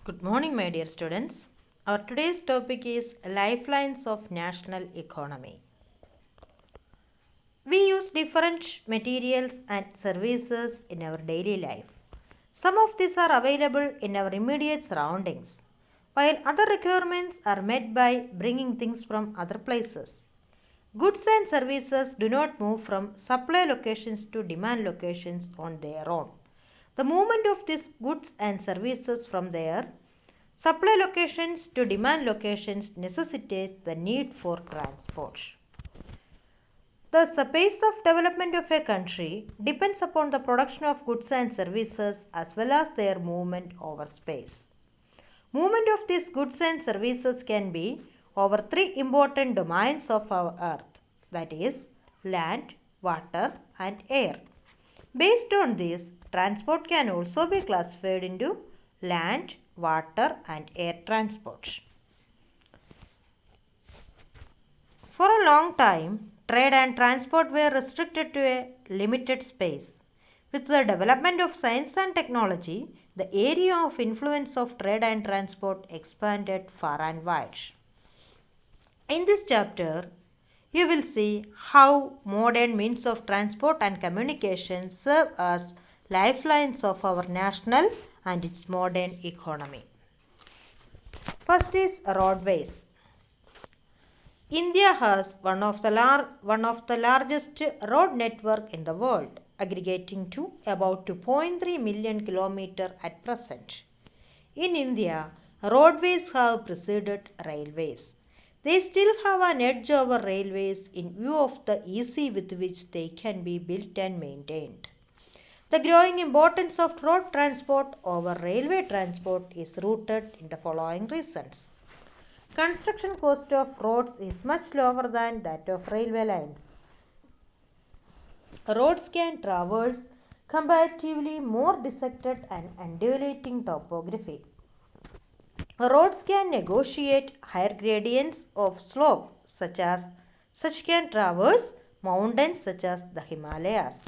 Good morning, my dear students. Our today's topic is Lifelines of National Economy. We use different materials and services in our daily life. Some of these are available in our immediate surroundings, while other requirements are met by bringing things from other places. Goods and services do not move from supply locations to demand locations on their own. The movement of these goods and services from their supply locations to demand locations necessitates the need for transport. Thus, the pace of development of a country depends upon the production of goods and services as well as their movement over space. Movement of these goods and services can be over three important domains of our earth, that is, land, water, and air. Based on this, transport can also be classified into land, water, and air transport. For a long time, trade and transport were restricted to a limited space. With the development of science and technology, the area of influence of trade and transport expanded far and wide. In this chapter, you will see how modern means of transport and communication serve as lifelines of our national and its modern economy. First is roadways. India has one of the largest road network in the world, aggregating to about 2.3 million kilometers at present. In India, roadways have preceded railways. They still have an edge over railways in view of the ease with which they can be built and maintained. The growing importance of road transport over railway transport is rooted in the following reasons. Construction cost of roads is much lower than that of railway lines. Roads can traverse comparatively more dissected and undulating topography. Roads can negotiate higher gradients of slope such can traverse mountains such as the Himalayas.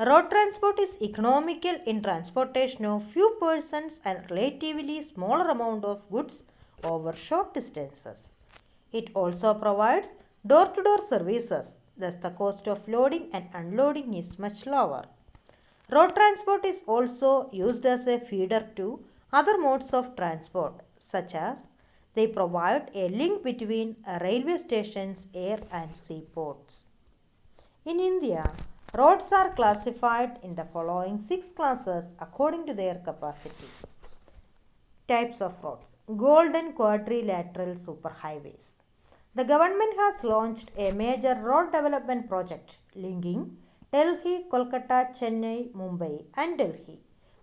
Road transport is economical in transportation of few persons and relatively smaller amount of goods over short distances. It also provides door-to-door services, thus the cost of loading and unloading is much lower. Road transport is also used as a feeder to other modes of transport, such as they provide a link between railway stations, air and seaports. In India, roads are classified in the following 6 classes according to their capacity. Types of roads. Golden quadrilateral superhighways. The government has launched a major road development project linking Delhi, Kolkata, Chennai, Mumbai and Delhi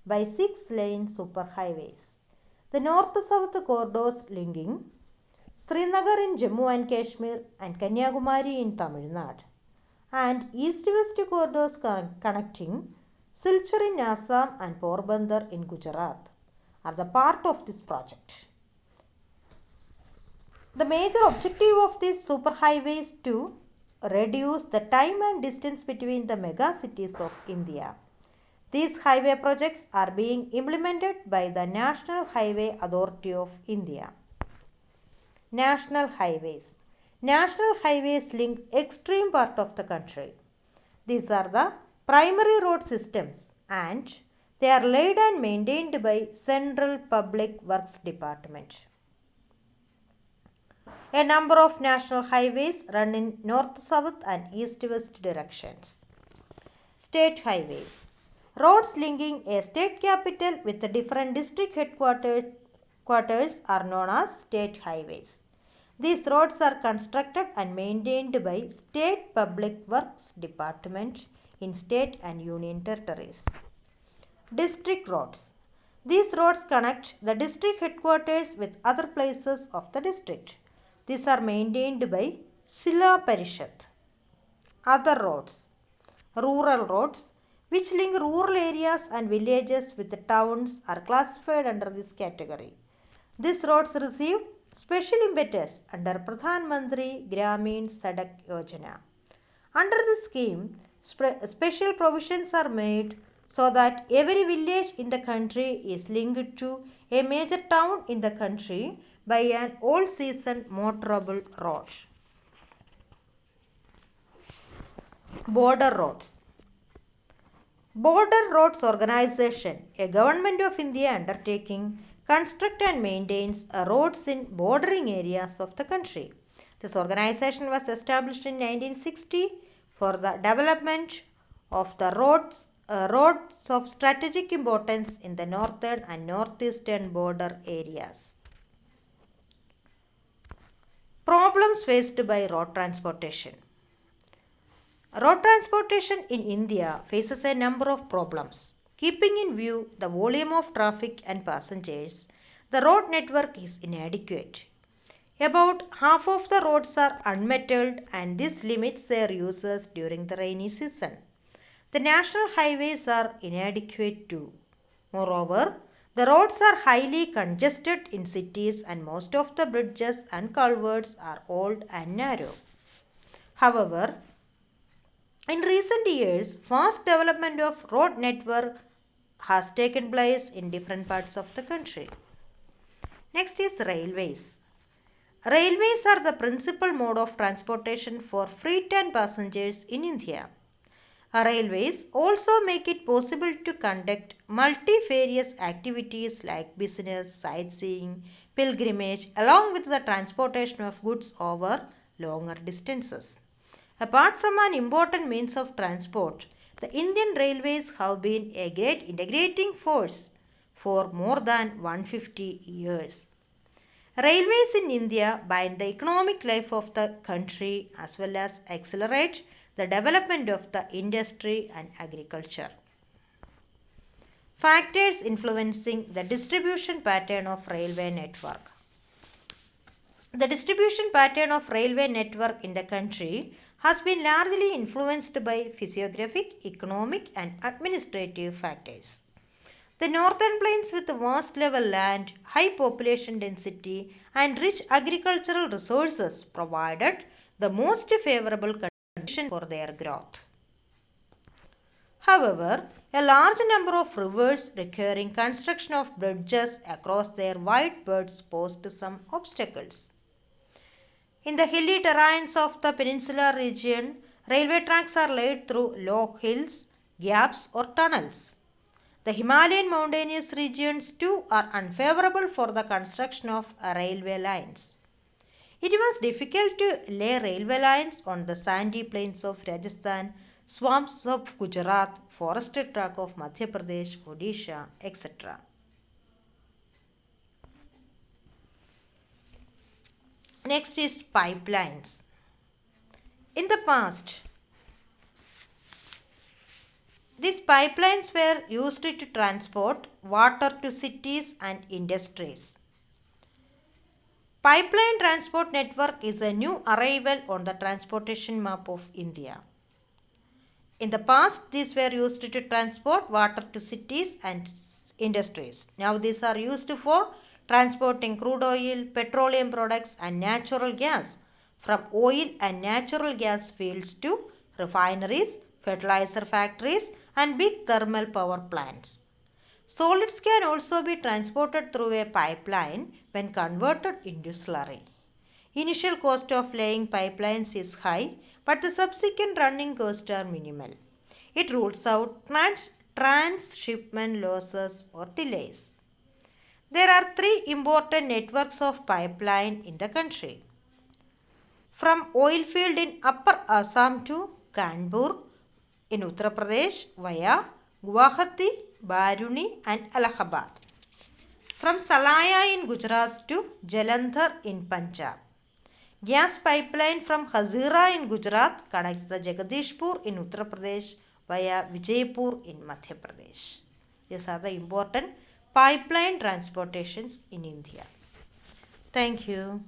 by 6-lane superhighways. The north-south corridors linking Srinagar in Jammu and Kashmir and Kanyakumari in Tamil Nadu and east-west corridors connecting Silchar in Assam and Porbandar in Gujarat are the part of this project. The major objective of these superhighways is to reduce the time and distance between the mega cities of India. These highway projects are being implemented by the National Highway Authority of India. National highways. National highways link extreme part of the country. These are the primary road systems and they are laid and maintained by Central Public Works Department. A number of national highways run in north-south and east-west directions. State highways. Roads linking a state capital with the different district headquarters are known as state highways. These roads are constructed and maintained by State Public Works Department in state and union territories. District roads. These roads connect the district headquarters with other places of the district. These are maintained by Sila Parishad. Other roads. Rural roads, which link rural areas and villages with the towns, are classified under this category. These roads receive special impetus under Pradhan Mantri Gramin Sadak Yojana. Under this scheme, special provisions are made so that every village in the country is linked to a major town in the country, by an all-season motorable road. Border roads. Border Roads Organization, a Government of India undertaking, constructs and maintains roads in bordering areas of the country. This organization was established in 1960 for the development of the roads of strategic importance in the northern and northeastern border areas. Problems faced by road transportation. Road transportation in India faces a number of problems. Keeping in view the volume of traffic and passengers, the road network is inadequate. About half of the roads are unmetalled, and this limits their uses during the rainy season. The national highways are inadequate too. Moreover, the roads are highly congested in cities, and most of the bridges and culverts are old and narrow. However, in recent years, fast development of road network has taken place in different parts of the country. Next is railways. Railways are the principal mode of transportation for freight and passengers in India. Railways also make it possible to conduct multifarious activities like business, sightseeing, pilgrimage, along with the transportation of goods over longer distances. Apart from an important means of transport, the Indian railways have been a great integrating force for more than 150 years. Railways in India bind the economic life of the country as well as accelerate the development of the industry and agriculture. Factors influencing the distribution pattern of railway network. The distribution pattern of railway network in the country has been largely influenced by physiographic, economic and administrative factors. The northern plains with vast level land, high population density and rich agricultural resources provided the most favorable conditions for their growth. However, a large number of rivers requiring construction of bridges across their wide beds posed some obstacles. In the hilly terrains of the peninsular region, railway tracks are laid through low hills, gaps or tunnels. The Himalayan mountainous regions too are unfavorable for the construction of railway lines. It was difficult to lay railway lines on the sandy plains of Rajasthan, swamps of Gujarat, forested tract of Madhya Pradesh, Odisha, etc. Next is pipelines. In the past, these pipelines were used to transport water to cities and industries. Pipeline transport network is a new arrival on the transportation map of India. In the past, these were used to transport water to cities and industries. Now these are used for transporting crude oil, petroleum products and natural gas from oil and natural gas fields to refineries, fertilizer factories and big thermal power plants. Solids can also be transported through a pipeline when converted into slurry. Initial cost of laying pipelines is high, but the subsequent running costs are minimal. It rules out transshipment losses or delays. There are three important networks of pipeline in the country. From oil field in Upper Assam to Kanpur in Uttar Pradesh via Guwahati, Baruni and Allahabad. From Salaya in Gujarat to Jalandhar in Punjab. Gas pipeline from Hazira in Gujarat connects the Jagadishpur in Uttar Pradesh via Vijaypur in Madhya Pradesh. These are the important pipeline transportations in India. Thank you.